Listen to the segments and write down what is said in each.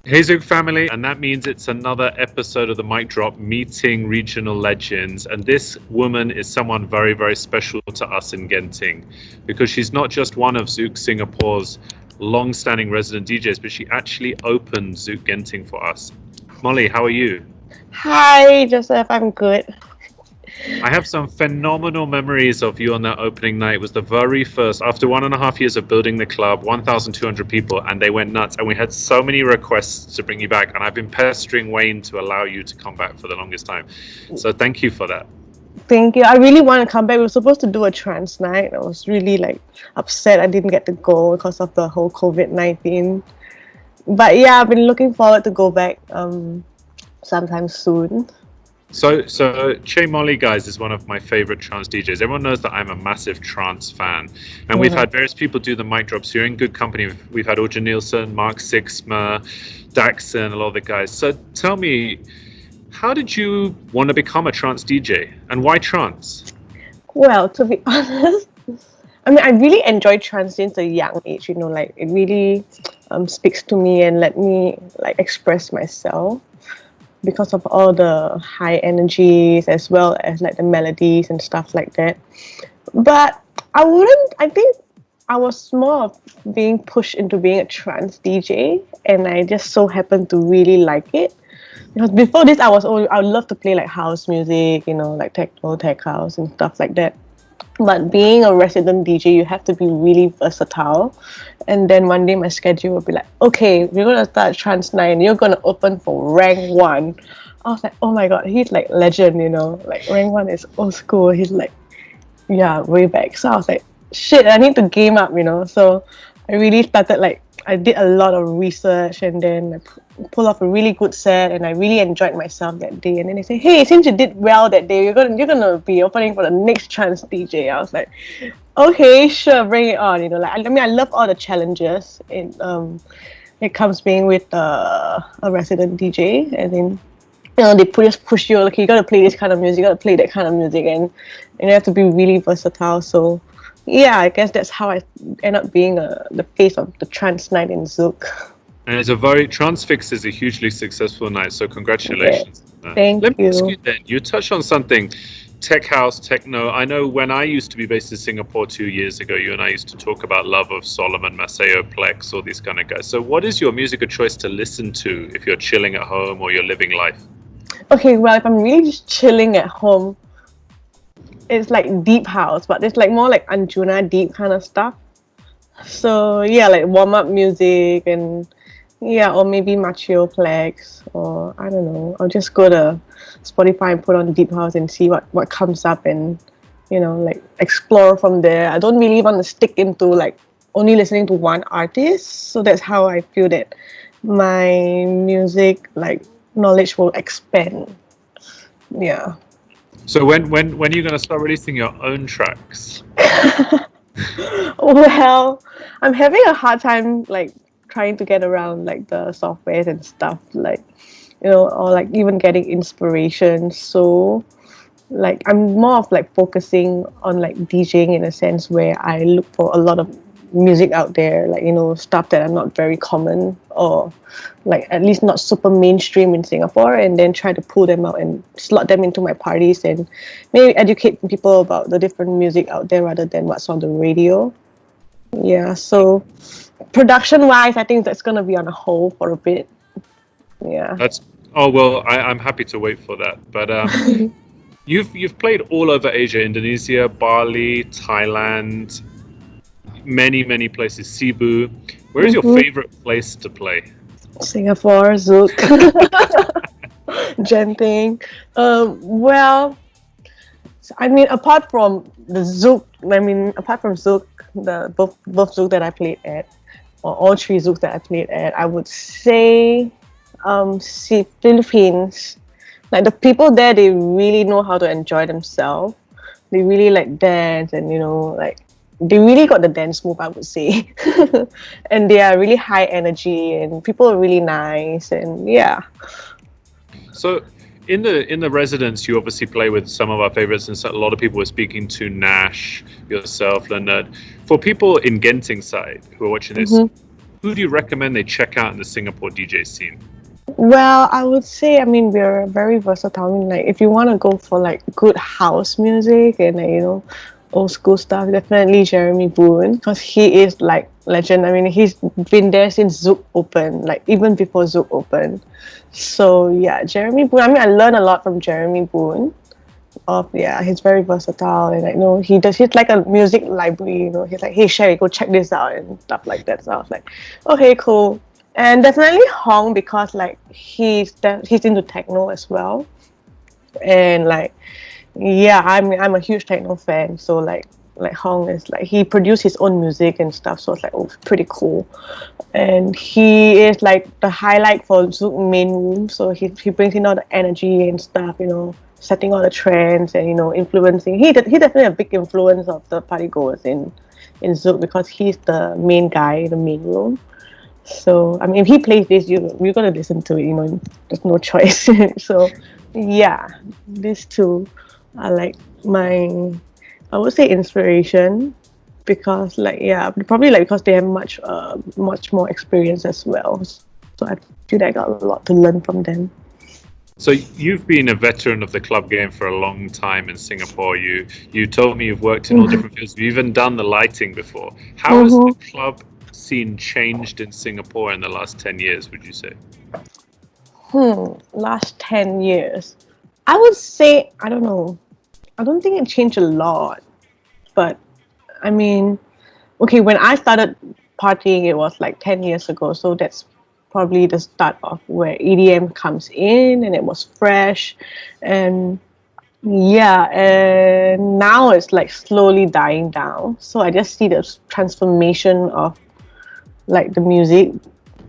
Hey Zook family, and that means it's another episode of the Mic Drop meeting regional legends. And this woman is someone very, very special to us in Genting because she's not just one of Zook Singapore's long-standing resident DJs, but she actually opened Zook Genting for us. Molly, how are you? Hi, Joseph. I'm good. I have some phenomenal memories of you on that opening night. It was the very first, after 1.5 years of building the club, 1,200 people, and they went nuts. And we had so many requests to bring you back. And I've been pestering Wayne to allow you to come back for the longest time. So thank you for that. Thank you. I really want to come back. We were supposed to do a trance night. I was really upset I didn't get to go because of the whole COVID-19. But yeah, I've been looking forward to go back sometime soon. So Che Molly, guys, is one of my favorite trance DJs. Everyone knows that I'm a massive trance fan, and we've Mhm. had various people do the mic drops. You're in good company. We've had Orja Nielsen, Mark Sixma, Daxon, a lot of the guys. So tell me, how did you want to become a trance DJ, and why trance? Well, to be honest, I mean, I really enjoyed trance since a young age. Like it really speaks to me and let me like express myself, because of all the high energies as well as like the melodies and stuff like that. But I think I was more of being pushed into being a trance DJ, and I just so happened to really like it. Because before this, I would love to play like house music, like techno, tech house, and stuff like that. But being a resident DJ, you have to be really versatile. And then one day my schedule will be like, okay, we're gonna start Trans 9, you're gonna open for rank one. I was like, oh my god, he's like legend, Like rank one is old school. He's like, yeah, way back. So I was like, shit, I need to game up, So I really started like I did a lot of research, and then I pull off a really good set, and I really enjoyed myself that day. And then they say, hey, since you did well that day, you're gonna be opening for the next Trance DJ. I was like, okay, sure, bring it on. Like I mean, I love all the challenges. It comes being with a resident DJ, and then they just push you, like, you gotta play this kind of music, you gotta play that kind of music, and you have to be really versatile. So yeah, I guess that's how I end up being the face of the trance night in Zouk. And it's a very Transfix is a hugely successful night. So Yeah, congratulations. thank Let me ask you. you then. You touched on something. Tech house, techno. I know when I used to be based in Singapore 2 years ago, you and I used to talk about Love of Solomon, Maceo Plex, all these kind of guys. So, what is your music of choice to listen to if you're chilling at home or you're living life? Okay, well, if I'm really just chilling at home, it's like deep house, but it's like more like Anjuna deep kind of stuff. So yeah, like warm up music, and yeah, or maybe Machio Plex, or I don't know. I'll just go to Spotify and put on Deep House and see what comes up, and like explore from there. I don't really want to stick into like only listening to one artist. So that's how I feel that my music like knowledge will expand. Yeah. So, when are you going to start releasing your own tracks? Well, I'm having a hard time like trying to get around like the softwares and stuff, like or like even getting inspiration. So like I'm more of like focusing on like DJing in a sense where I look for a lot of music out there, like stuff that are not very common, or like at least not super mainstream in Singapore, and then try to pull them out and slot them into my parties, and maybe educate people about the different music out there rather than what's on the radio. Yeah, so production wise, I think that's gonna be on a hold for a bit. Yeah. That's I'm happy to wait for that. But you've played all over Asia, Indonesia, Bali, Thailand, many places, Cebu. Where is your Hmm. favorite place to play? Singapore, Zouk, Genting. Well, I mean, apart from Zouk, the both Zouk that I played at, or all three Zooks that I played at, I would say, Philippines. Like the people there, they really know how to enjoy themselves. They really like dance, and like they really got the dance move, I would say. And they are really high energy, and people are really nice, and yeah. So, in the residence, you obviously play with some of our favorites, and so a lot of people were speaking to Nash, yourself, Leonard. For people in Genting side who are watching this, Mm-hmm. who do you recommend they check out in the Singapore DJ scene? Well, I would say, I mean, we're very versatile. I mean, like, if you want to go for like good house music and like, old school stuff, definitely Jeremy Boone, because he is like legend. I mean, he's been there since Zouk opened, like even before Zouk opened. So yeah, Jeremy Boone. I mean, I learned a lot from Jeremy Boone. He's very versatile, and I know he's like a music library. He's like, hey Sherry, go check this out and stuff like that. So I was like, okay, cool. And definitely Hong, because like he's into techno as well, and like yeah, I'm a huge techno fan. So like Hong is like, he produced his own music and stuff, so it's like, oh, pretty cool. And he is like the highlight for Zouk main room, so he brings in all the energy and stuff, setting all the trends and influencing. He definitely a big influence of the party goers in Zouk, because he's the main guy in the main room. So I mean, if he plays this, you're gonna listen to it. There's no choice. So yeah, these two are like my, I would say, inspiration, because like, yeah, probably like because they have much more experience as well. So I feel like I got a lot to learn from them. So you've been a veteran of the club game for a long time in Singapore. You told me you've worked in all different fields. You've even done the lighting before. How has the club scene changed in Singapore in the last 10 years, would you say? Last 10 years. I would say, I don't know. I don't think it changed a lot. But I mean, okay, when I started partying, it was like 10 years ago. So that's probably the start of where EDM comes in, and it was fresh. And yeah, and now it's like slowly dying down. So I just see the transformation of like the music,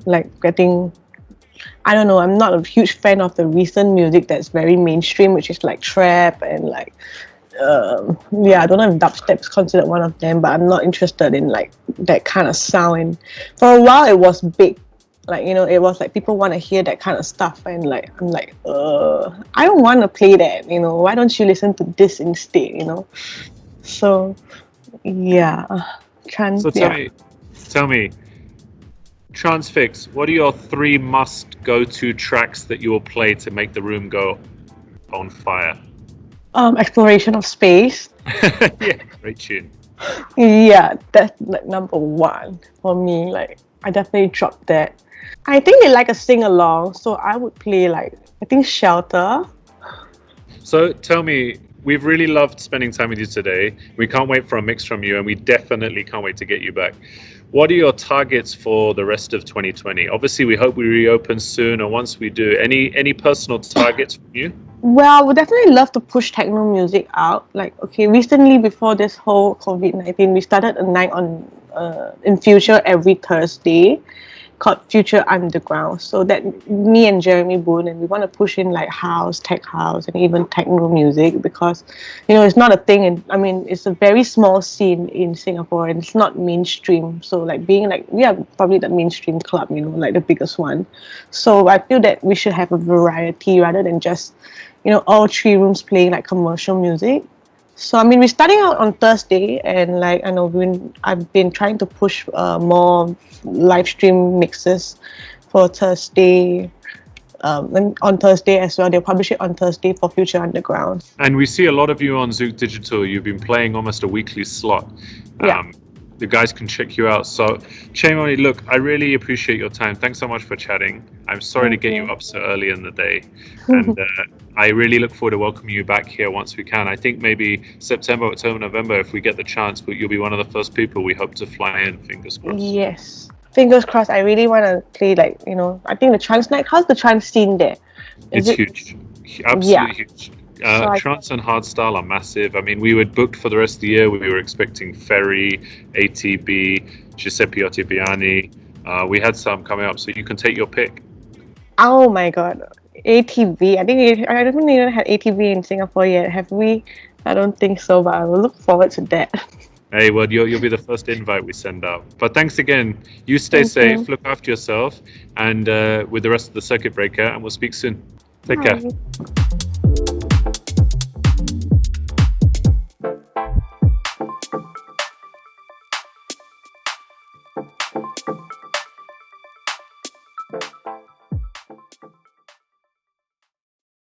like getting, I don't know, I'm not a huge fan of the recent music that's very mainstream, which is like trap and like, I don't know if dubstep is considered one of them, but I'm not interested in like that kind of sound. And for a while it was big, like, it was like people want to hear that kind of stuff, and like I'm like, I don't want to play that, why don't you listen to this instead. So yeah, Trance. So tell me, Transfix, what are your 3 must go-to tracks that you will play to make the room go on fire? Exploration of Space. Yeah, great tune. Yeah, that's like number one for me. Like, I definitely dropped that. I think they like a sing along, so I would play like, I think, Shelter. So tell me, we've really loved spending time with you today. We can't wait for a mix from you, and we definitely can't wait to get you back. What are your targets for the rest of 2020? Obviously, we hope we reopen soon, or once we do. Any personal targets from you? Well, we definitely love to push techno music out. Like, okay, recently before this whole COVID-19, we started a night on in Future every Thursday, called Future Underground. So that me and Jeremy Boone, and we want to push in like house, tech house, and even techno music, because it's not a thing. And I mean, it's a very small scene in Singapore, and it's not mainstream. So like, being like, we are probably the mainstream club, like the biggest one. So I feel that we should have a variety rather than just all 3 rooms playing like commercial music. So I mean, we're starting out on Thursday, and like, I know I've been trying to push more live stream mixes for Thursday. And on Thursday as well, they'll publish it on Thursday for Future Underground. And we see a lot of you on Zouk Digital. You've been playing almost a weekly slot. Yeah. The guys can check you out. So, Chaimoni, look, I really appreciate your time. Thanks so much for chatting. I'm sorry to get you up so early in the day. And I really look forward to welcoming you back here once we can. I think maybe September, October, November, if we get the chance, but you'll be one of the first people we hope to fly in, fingers crossed. Yes. Fingers crossed. I really want to play like, I think the trance night, how's the trance scene there? It's huge. Absolutely huge. Trance and hardstyle are massive. I mean, we were booked for the rest of the year. We were expecting Ferry, ATB, Giuseppe Ottibiani. We had some coming up, so you can take your pick. Oh my god. ATB. I haven't even had ATB in Singapore yet. Have we? I don't think so, but I will look forward to that. Hey, well, you'll be the first invite we send out. But thanks again. You stay safe, look after yourself, and with the rest of the circuit breaker, and we'll speak soon. Take care.